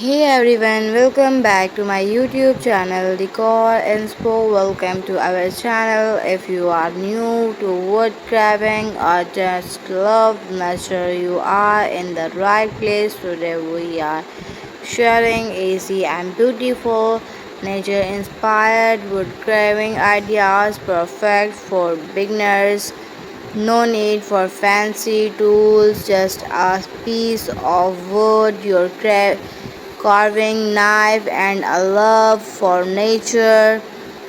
Hey everyone, welcome back to my YouTube channel Decor Inspo. Welcome to our channel. If you are new to wood carving or just love nature, you are in the right place. Today we are sharing easy and beautiful nature inspired wood carving ideas perfect for beginners. No need for fancy tools, just a piece of wood, your carving knife, and a love for nature.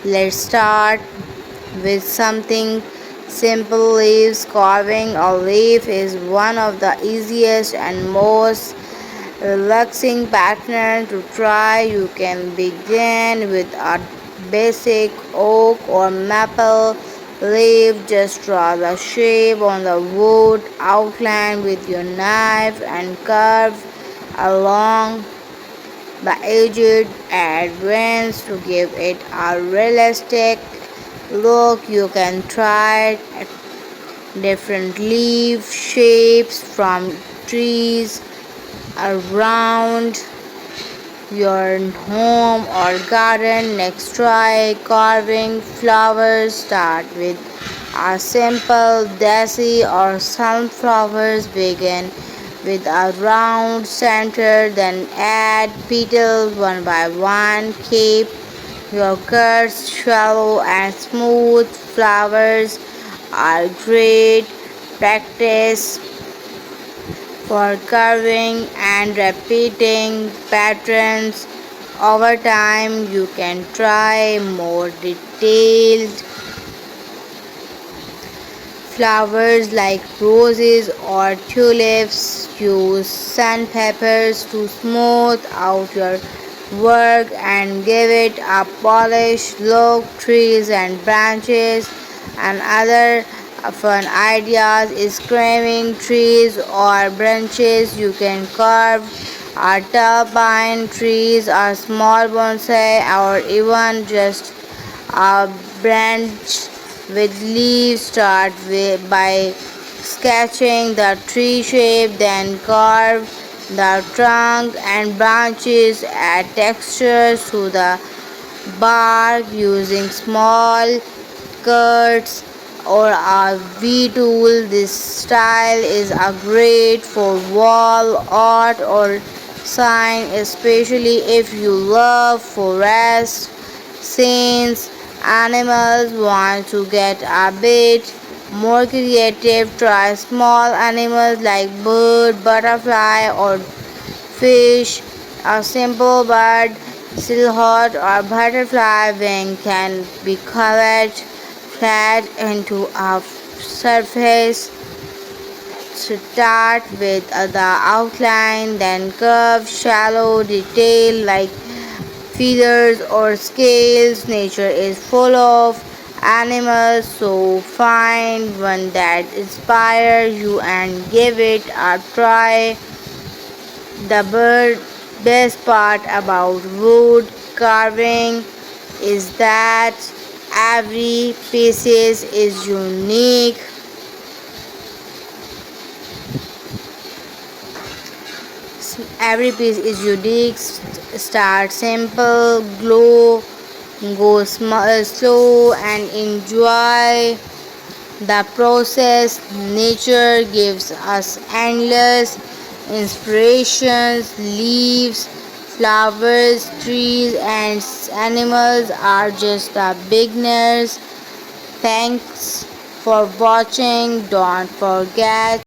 Let's start with something simple. Leaves. Carving a leaf is one of the easiest and most relaxing pattern to try. You can begin with a basic oak or maple leaf. Just draw the shape on the wood outline with your knife and curve along the edges at once to give it a realistic look. You can try different leaf shapes from trees around your home or garden. Next, try carving flowers. Start with a simple daisy or sunflowers. Begin with a round center, then add petals one by one. Keep your curves shallow and smooth. Flowers are great practice for carving and repeating patterns. Over time, you can try more detailed flowers like roses or tulips. Use sandpapers to smooth out your work and give it a polished look. Trees and branches and other fun ideas is carving trees or branches. You can carve a tall pine trees or small bonsai or even just a branch with leaves. Start by sketching the tree shape, then carve the trunk and branches. Add textures to the bark using small cuts or a V tool. This style is a great for wall art or sign, especially if you love forest scenes. Animals want to get a bit more creative. Try small animals like bird, butterfly, or fish. A simple bird silhouette or butterfly wing can be carved flat into a surface. Start with the outline, then curve shallow detail like feathers or scales. Nature is full of animals, so find one that inspires you and give it a try. The best part about wood carving is that every piece is unique. Every piece is unique. Start simple, go slow, and enjoy the process. Nature gives us endless inspirations. Leaves, flowers, trees, and animals are just the beginners. Thanks for watching. Don't forget